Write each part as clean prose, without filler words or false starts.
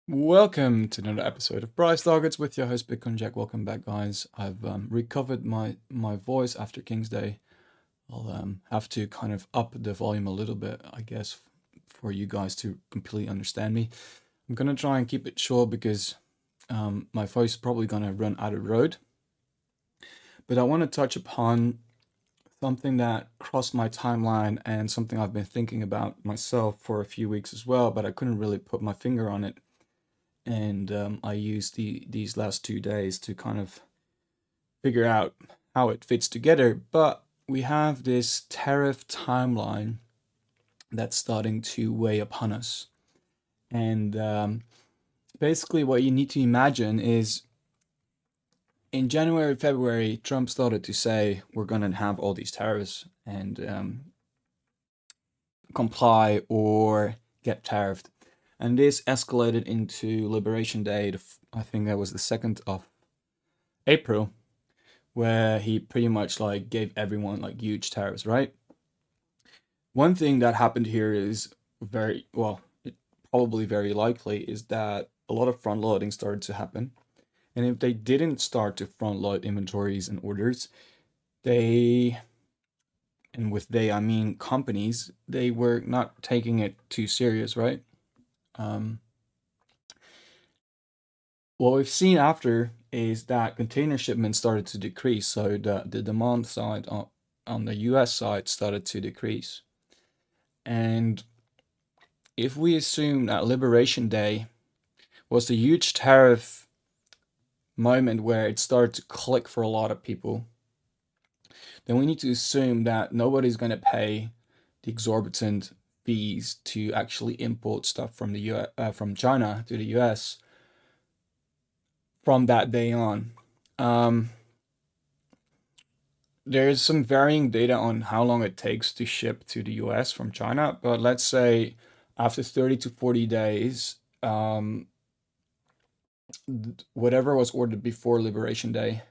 Welcome to another episode of Price Targets with your host Bitcoin Jack. Welcome back, guys. I've recovered my voice after King's Day. I'll have to kind of up the volume a little bit, I guess, for you guys to completely understand me. I'm gonna try and keep it short because my voice is probably gonna run out of road. But I want to touch upon something that crossed my timeline and something I've been thinking about myself for a few weeks as well, but I couldn't really put my finger on it. And I used these last 2 days to kind of figure out how it fits together. But we have this tariff timeline that's starting to weigh upon us. And basically what you need to imagine is in January, February, Trump started to say we're going to have all these tariffs and comply or get tariffed. And this escalated into Liberation Day. I think that was the 2nd of April, where he pretty much like gave everyone like huge tariffs, right? One thing that happened here is probably very likely is that a lot of front loading started to happen. And if they didn't start to front load inventories and orders, and with they I mean companies, they were not taking it too serious, right? What we've seen after is that container shipments started to decrease, so the demand side on the US side started to decrease. And if we assume that Liberation Day was the huge tariff moment where it started to click for a lot of people, then we need to assume that nobody's going to pay the exorbitant fees to actually import stuff from from China to the US from that day on. There's some varying data on how long it takes to ship to the US from China, but let's say after 30 to 40 days, whatever was ordered before Liberation Day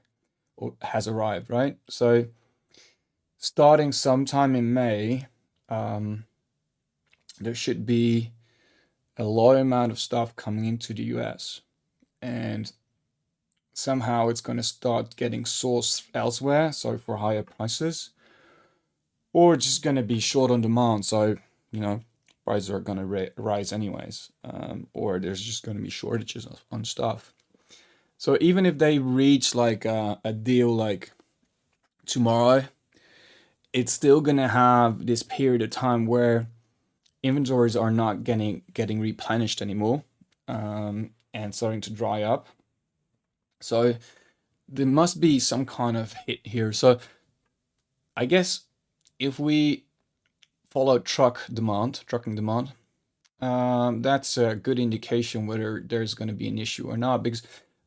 has arrived, right? So starting sometime in May, there should be a low amount of stuff coming into the US, and somehow it's going to start getting sourced elsewhere, so for higher prices, or just going to be short on demand, so prices are going to rise anyways, or there's just going to be shortages on stuff. So even if they reach like a deal like tomorrow, it's still going to have this period of time where inventories are not getting replenished anymore, and starting to dry up. So there must be some kind of hit here. So I guess if we follow trucking demand, that's a good indication whether there's going to be an issue or not, because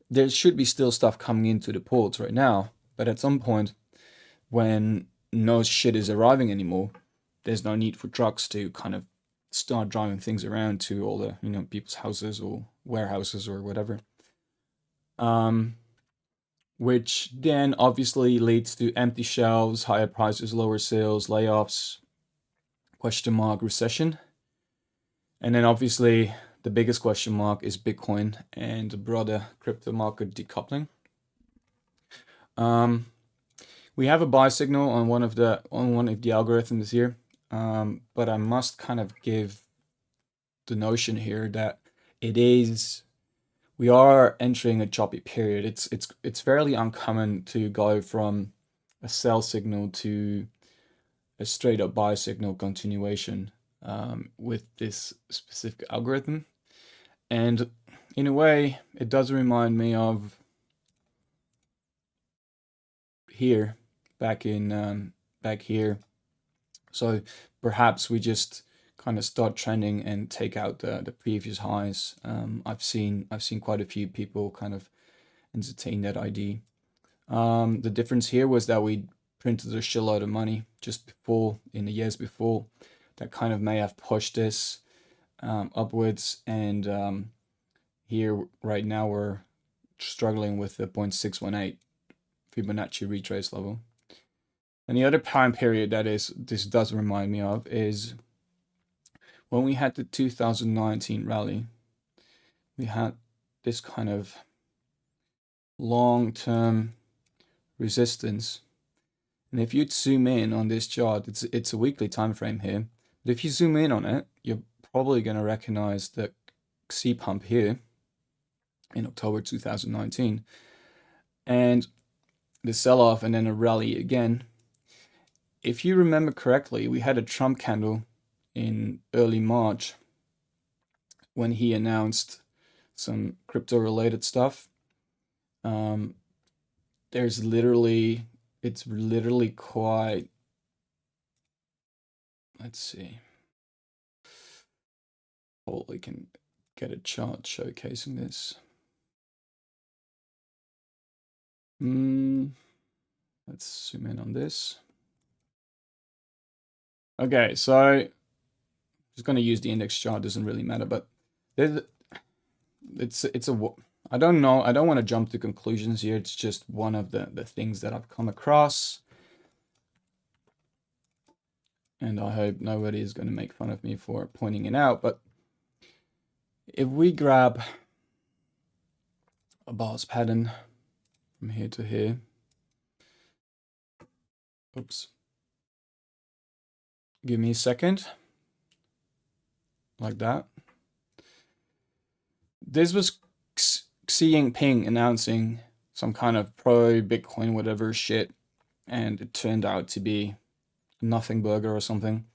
there should be still stuff coming into the ports right now, but at some point when no shit is arriving anymore, there's no need for trucks to kind of start driving things around to all the people's houses or warehouses or whatever, which then obviously leads to empty shelves, higher prices, lower sales, layoffs, question mark, recession. And then obviously the biggest question mark is Bitcoin and the broader crypto market decoupling. We have a buy signal on one of the algorithms here, but I must kind of give the notion here that we are entering a choppy period. It's fairly uncommon to go from a sell signal to a straight up buy signal continuation with this specific algorithm. And in a way, it does remind me of here, back here. So perhaps we just kind of start trending and take out the previous highs. I've seen quite a few people kind of entertain that idea. The difference here was that we printed a shitload of money just before, in the years before, that kind of may have pushed this upwards, and here right now we're struggling with the 0.618 Fibonacci retrace level. And the other time period that this does remind me of is when we had the 2019 rally. we had this kind of long-term resistance. And if you'd zoom in on this chart, it's a weekly time frame here. But if you zoom in on it, you're probably going to recognize the C pump here in October 2019. And the sell-off and then a rally again. If you remember correctly, we had a Trump candle in early March when he announced some crypto-related stuff. It's literally quite, let's see. Hopefully can get a chart showcasing this. Let's zoom in on this. Okay, so I'm just going to use the index chart, doesn't really matter, but I don't know, I don't want to jump to conclusions here. It's just one of the things that I've come across. And I hope nobody is going to make fun of me for pointing it out. But if we grab a bars pattern from here to here, oops, give me a second, like that. This was Xi Jinping announcing some kind of pro-Bitcoin whatever shit, and it turned out to be nothing burger or something.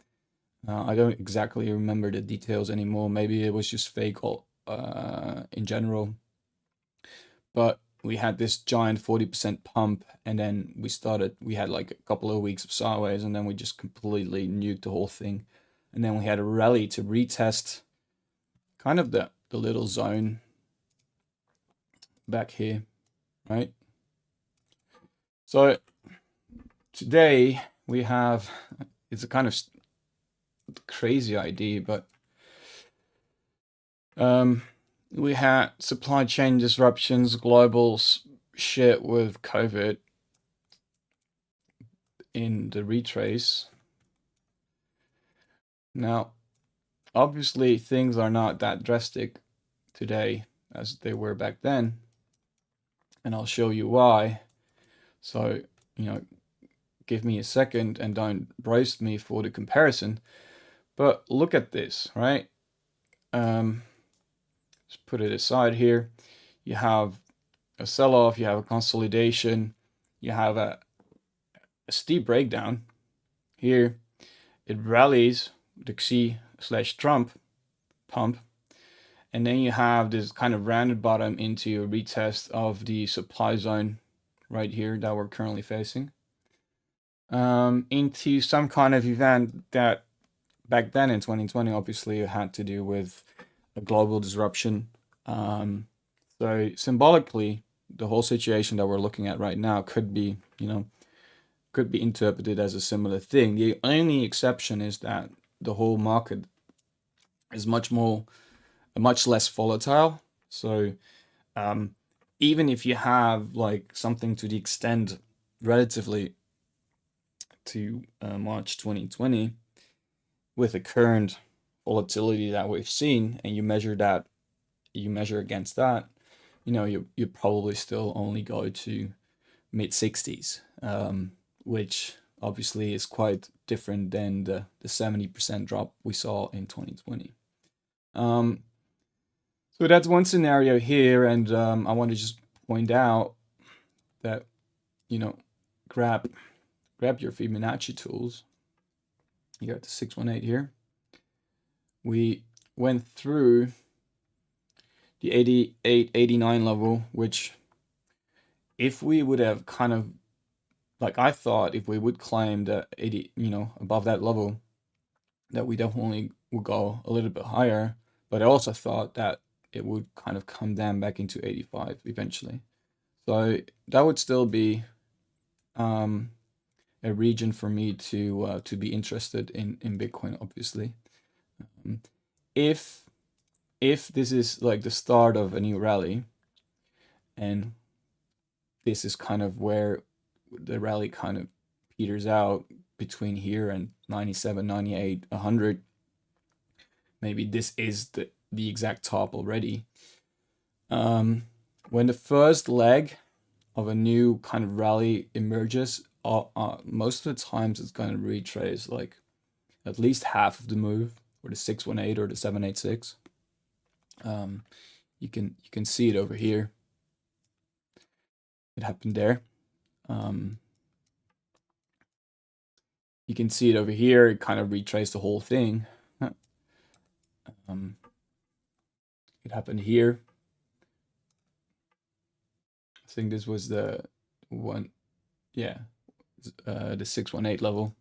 I don't exactly remember the details anymore. Maybe it was just fake in general. But we had this giant 40% pump, and then we had like a couple of weeks of sideways, and then we just completely nuked the whole thing. And then we had a rally to retest kind of the little zone back here, right? So today we have, it's a kind of crazy idea, but we had supply chain disruptions, global shit with COVID in the retrace. Now, obviously things are not that drastic today as they were back then, and I'll show you why. So, give me a second and don't roast me for the comparison. But look at this, right? Just put it aside here. You have a sell-off, you have a consolidation, you have a steep breakdown. Here, it rallies the Xi/Trump pump, and then you have this kind of rounded bottom into a retest of the supply zone right here that we're currently facing, into some kind of event that back then in 2020 obviously had to do with a global disruption. So symbolically, the whole situation that we're looking at right now could be interpreted as a similar thing. The only exception is that the whole market is much less volatile. So even if you have like something to the extent relatively to March 2020 with the current volatility that we've seen, and you measure against that, you probably still only go to mid 60s, which obviously is quite different than the 70% drop we saw in 2020. So that's one scenario here, and I want to just point out that, grab your Fibonacci tools. You got the 618 here. We went through the 88, 89 level, which if we would have kind of, like I thought, if we would claim that 80, above that level, that we definitely would go a little bit higher. But I also thought that it would kind of come down back into 85 eventually. So that would still be a region for me to be interested in Bitcoin, obviously. If this is like the start of a new rally, and this is kind of where the rally kind of peters out between here and 97, 98, 100, maybe this is the exact top already, When the first leg of a new kind of rally emerges, most of the times it's going to retrace like at least half of the move, or the 618 or the 786. You can see it over here. It happened there. You can see it over here. It kind of retraced the whole thing. It happened here. I think this was the one, yeah, the 618 level.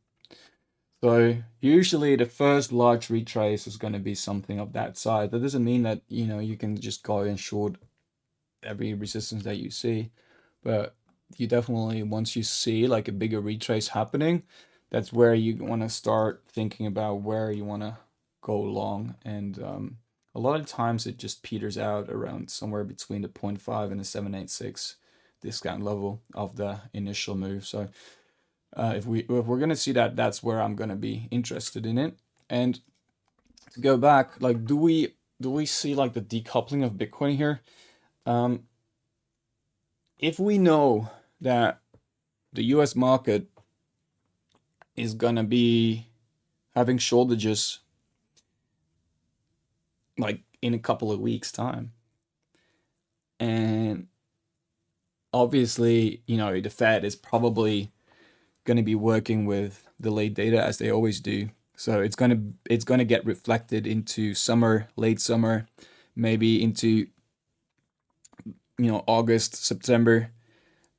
So usually the first large retrace is going to be something of that size. That doesn't mean that, you know, you can just go and short every resistance that you see, but you definitely, once you see like a bigger retrace happening, that's where you want to start thinking about where you want to go long. And a lot of times it just peters out around somewhere between the 0.5 and the 786 discount level of the initial move. So if we're gonna see that, that's where I'm gonna be interested in it. And to go back, like, do we see like the decoupling of Bitcoin here? If we know that the U.S. market is gonna be having shortages like in a couple of weeks' time, and obviously, you know, the Fed is probably going to be working with delayed data as they always do. So it's gonna get reflected into summer, late summer, maybe into, you know, August, September.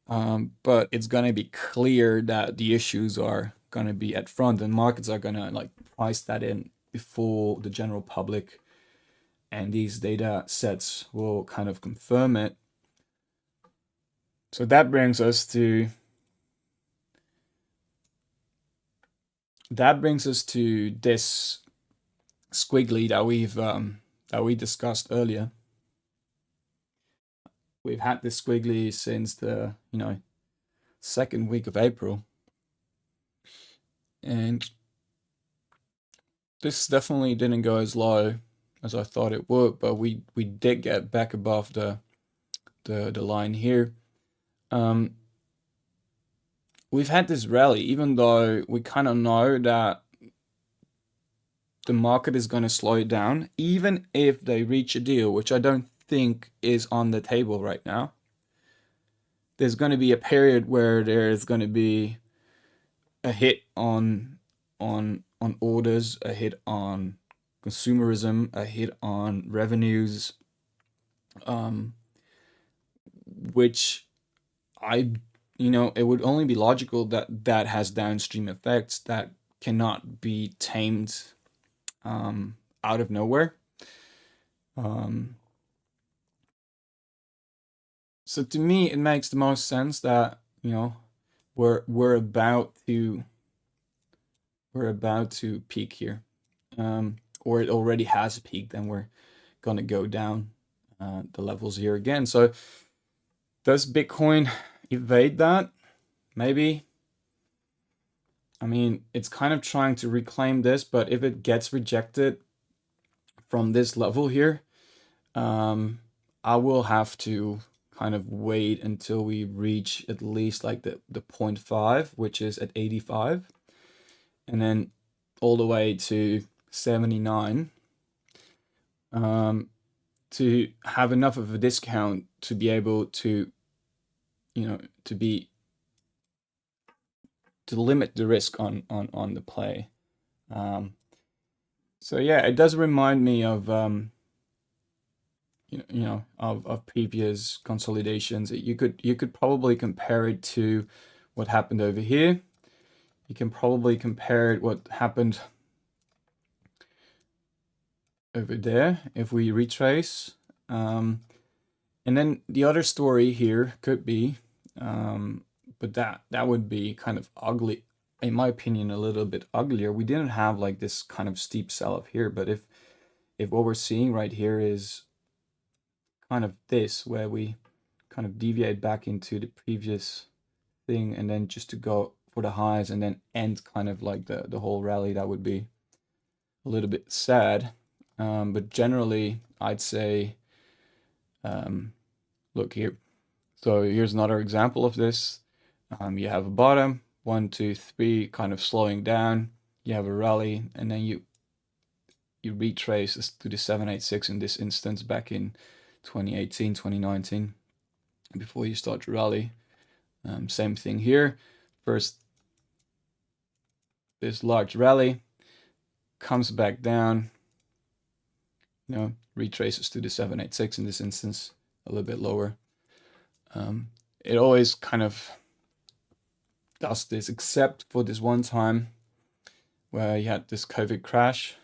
But it's gonna be clear that the issues are gonna be at front, and markets are gonna like price that in before the general public, and these data sets will kind of confirm it. So that brings us to this squiggly that we discussed earlier. We've had this squiggly since the, you know, second week of April, and this definitely didn't go as low as I thought it would, but we did get back above the line here. We've had this rally, even though we kind of know that the market is going to slow it down, even if they reach a deal, which I don't think is on the table right now. There's going to be a period where there's going to be a hit on orders, a hit on consumerism, a hit on revenues, which I, you know, it would only be logical that that has downstream effects that cannot be tamed out of nowhere. So to me, it makes the most sense that, you know, we're about to peak here, or it already has peaked, and we're gonna go down the levels here again. So does Bitcoin evade that? Maybe. I mean, it's kind of trying to reclaim this, but if it gets rejected from this level here, I will have to kind of wait until we reach at least like the 0.5, which is at 85, and then all the way to 79, to have enough of a discount to be able to, you know, to limit the risk on the play. So yeah, it does remind me of of previous consolidations. You could probably compare it to what happened over here. You can probably compare it what happened over there if we retrace. And then the other story here could be, but that would be kind of ugly, in my opinion, a little bit uglier. We didn't have like this kind of steep sell-off here, but if what we're seeing right here is kind of this, where we kind of deviate back into the previous thing, and then just to go for the highs and then end kind of like the whole rally, that would be a little bit sad. But generally, I'd say Look here. So here's another example of this. You have a bottom, 1, 2, 3, kind of slowing down. You have a rally, and then you retrace this to the 786 in this instance back in 2018, 2019, before you start to rally. Same thing here. First, this large rally comes back down, retraces to the 786 in this instance, a little bit lower. It always kind of does this, except for this one time where you had this COVID crash.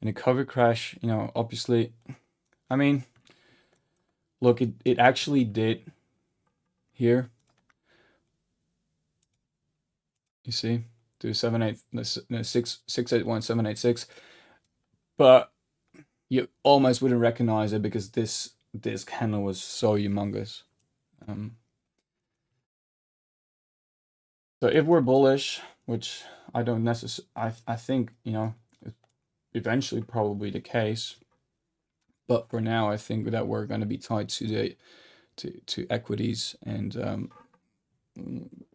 And the COVID crash, obviously, I mean, look, it actually did here. You see, to 681,786, but you almost wouldn't recognize it because this candle was so humongous. So if we're bullish, which I don't necessarily, I think, eventually probably the case, but for now I think that we're going to be tied to to equities, and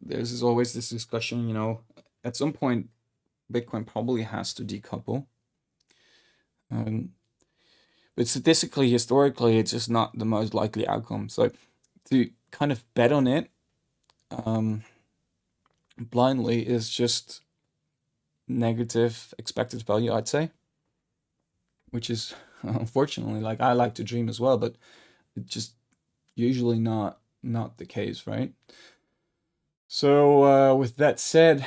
there's always this discussion, at some point Bitcoin probably has to decouple. But statistically, historically, it's just not the most likely outcome. So to kind of bet on it blindly is just negative expected value, I'd say, which is unfortunately, like, I like to dream as well, but it's just usually not the case, right? So with that said,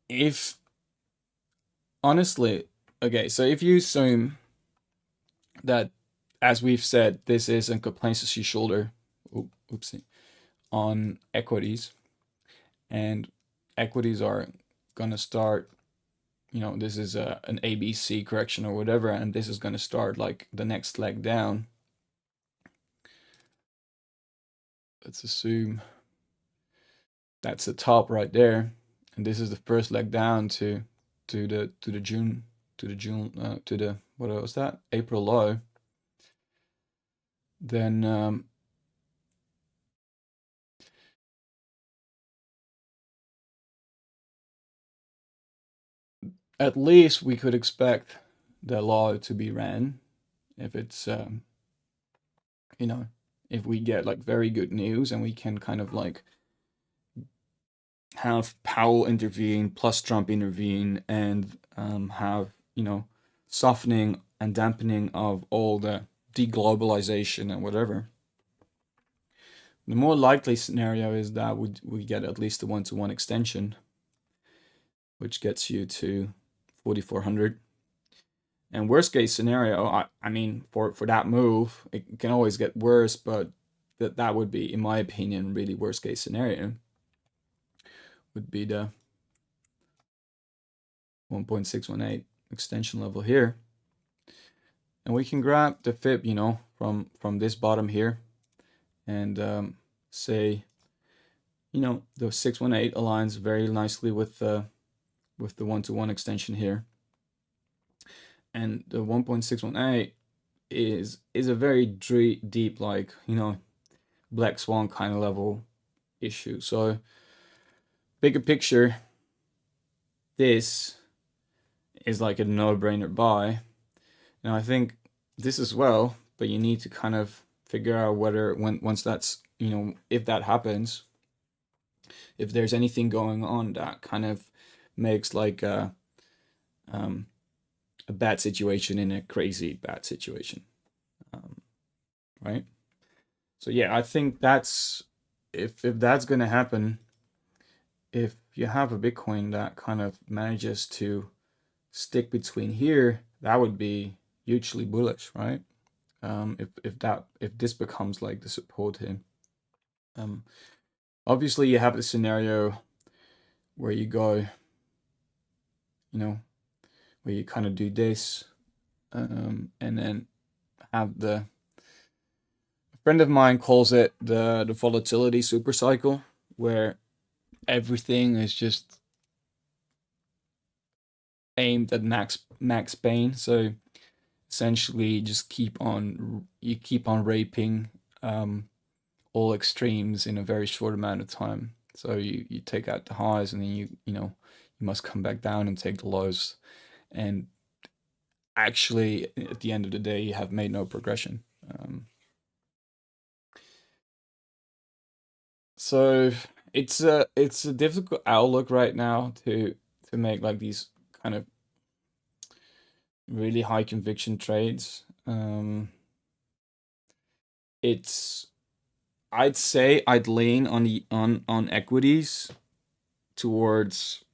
if honestly, okay, so if you assume that, as we've said, this is a complacency shoulder, oopsie, on equities, and equities are gonna start, this is an ABC correction or whatever, and this is gonna start like the next leg down. Let's assume that's the top right there, and this is the first leg down to the what was that, April low. Then at least we could expect the law to be ran if it's if we get like very good news and we can kind of like have Powell intervene plus Trump intervene and have softening and dampening of all the deglobalization and whatever. The more likely scenario is that we get at least a 1-to-1 extension, which gets you to 4,400. And worst case scenario, I mean, for that move, it can always get worse, but that would be, in my opinion, really worst case scenario would be the 1.618 extension level here. And we can grab the fib, from this bottom here, and say, the 618 aligns very nicely with the 1-to-1 extension here. And the 1.618 is a very deep, like, black swan kind of level issue. So bigger picture, this is like a no-brainer buy. Now I think this as well, but you need to kind of figure out whether once that's, if that happens, if there's anything going on that kind of makes like a bad situation in a crazy bad situation, right? So yeah, I think that's, if that's going to happen, if you have a Bitcoin that kind of manages to stick between here, that would be hugely bullish, right? If this becomes like the support here. Obviously you have the scenario where you go, where you kind of do this, and then have a friend of mine calls it the volatility super cycle, where everything is just aimed at max pain. So essentially just keep on raping all extremes in a very short amount of time. So you take out the highs, and then you must come back down and take the lows, and actually at the end of the day you have made no progression. So it's a difficult outlook right now to make like these kind of really high conviction trades. It's I'd say I'd lean on the on equities towards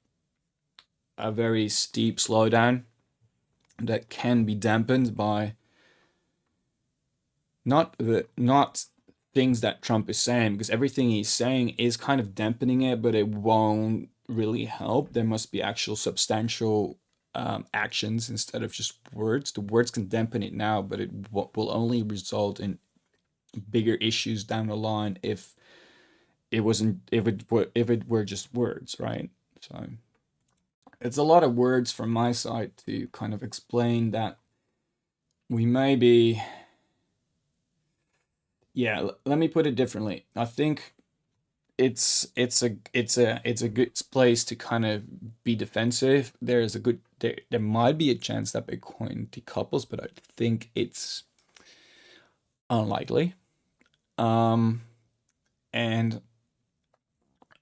a very steep slowdown that can be dampened by not things that Trump is saying, because everything he's saying is kind of dampening it, but it won't really help. There must be actual substantial actions instead of just words. The words can dampen it now, but it will only result in bigger issues down the line if it were just words, right? So it's a lot of words from my side to kind of explain that we may be. Yeah, let me put it differently. I think it's a good place to kind of be defensive. There might be a chance that Bitcoin decouples, but I think it's unlikely. And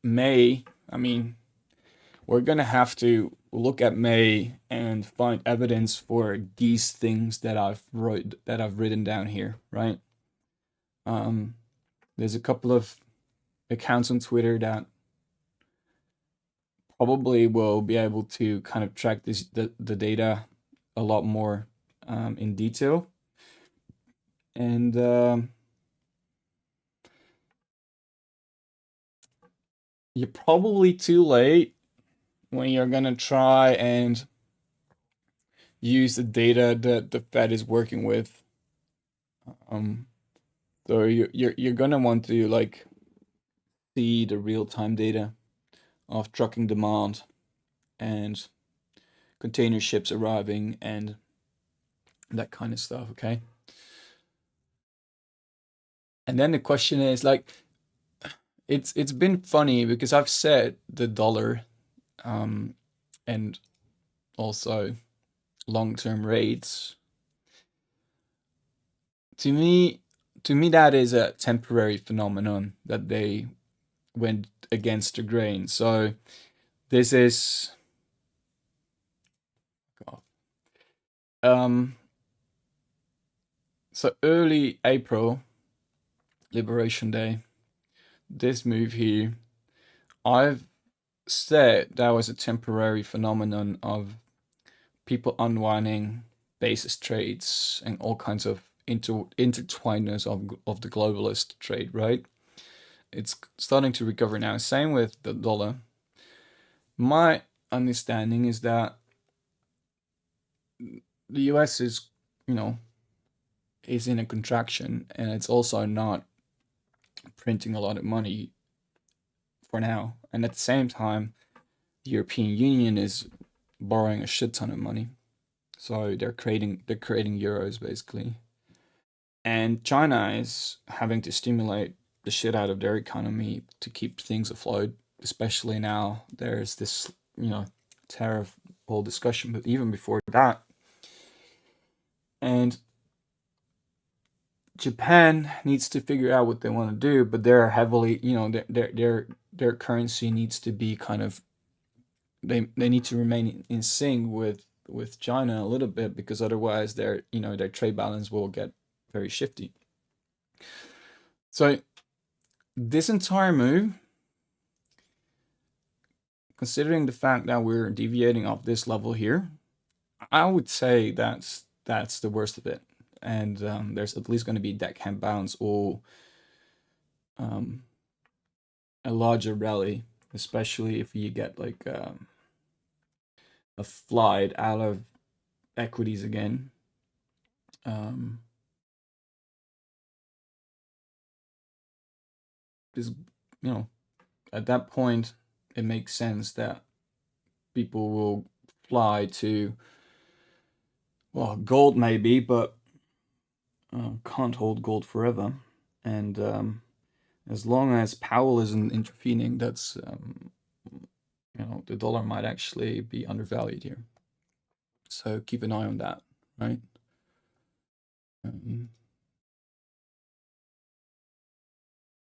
May, I mean, we're gonna have to look at May and find evidence for these things that I've written down here, right? There's a couple of accounts on Twitter that probably will be able to kind of track the data a lot more in detail. And you're probably too late when you're gonna try and use the data that the Fed is working with. So you're gonna want to like see the real-time data of trucking demand and container ships arriving and that kind of stuff, okay? And then the question is like, it's been funny because I've said the dollar and also long-term rates, to me that is a temporary phenomenon that they went against the grain. So this is so early April, Liberation Day, this move here, I've said that was a temporary phenomenon of people unwinding basis trades and all kinds of intertwinedness of the globalist trade, right? It's starting to recover now. Same with the dollar. My understanding is that the US is, is in a contraction, and it's also not printing a lot of money for now. And at the same time, the European Union is borrowing a shit ton of money. So they're creating euros basically. And China is having to stimulate the shit out of their economy to keep things afloat, especially now there's this, tariff whole discussion, but even before that. And Japan needs to figure out what they want to do, but they're heavily, their currency needs to be kind of, they need to remain in sync with China a little bit, because otherwise their trade balance will get very shifty. So this entire move, considering the fact that we're deviating off this level here, I would say that's the worst of it. And there's at least going to be deckhand bounce or a larger rally, especially if you get like a flight out of equities again. Because at that point, it makes sense that people will fly to Well, gold maybe, but can't hold gold forever. And as long as Powell isn't intervening, that's the dollar might actually be undervalued here. So keep an eye on that, right? And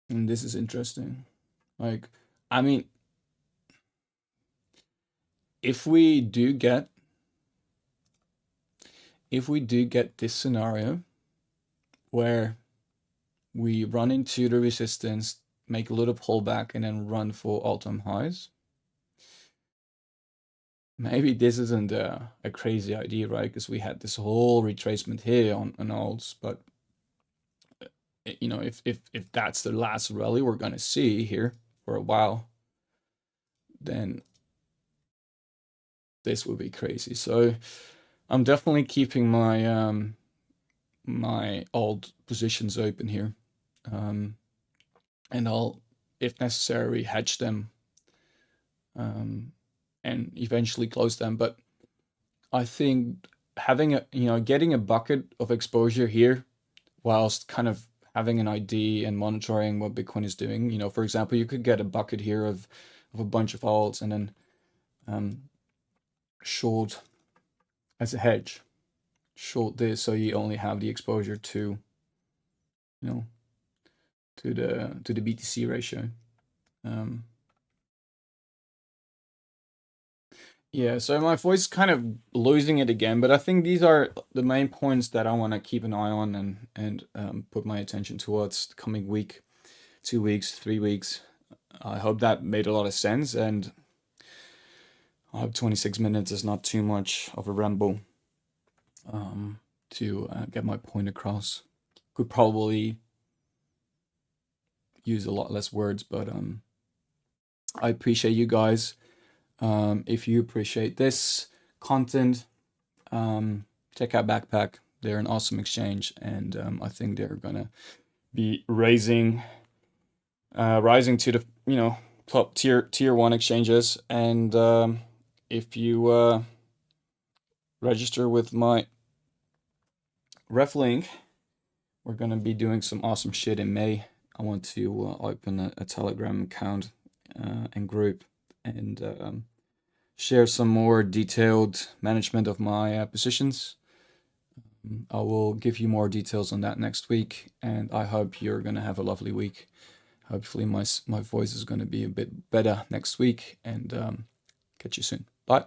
this is interesting. Like, I mean, if we do get this scenario where we run into the resistance, make a little pullback, and then run for all-time highs, maybe this isn't a crazy idea, right? Because we had this whole retracement here on alts, but if that's the last rally we're gonna see here for a while, then this will be crazy. So I'm definitely keeping my my old positions open here, and I'll, if necessary, hedge them and eventually close them. But I think having getting a bucket of exposure here, whilst kind of having an idea and monitoring what Bitcoin is doing. For example, you could get a bucket here of a bunch of alts and then short as a hedge, short this, so you only have the exposure to to the BTC ratio. Yeah, so my voice is kind of losing it again, but I think these are the main points that I want to keep an eye on and put my attention towards the coming week, 2 weeks, 3 weeks. I hope that made a lot of sense, and I hope 26 minutes is not too much of a ramble to get my point across. Could probably use a lot less words, but I appreciate you guys. If you appreciate this content, check out Backpack. They're an awesome exchange, and I think they're gonna be rising to the top tier 1 exchanges. And if you register with my ref link, we're gonna be doing some awesome shit in May. I want to open a Telegram account and group and share some more detailed management of my positions. I will give you more details on that next week, and I hope you're gonna have a lovely week. Hopefully my voice is gonna be a bit better next week, and catch you soon. Bye.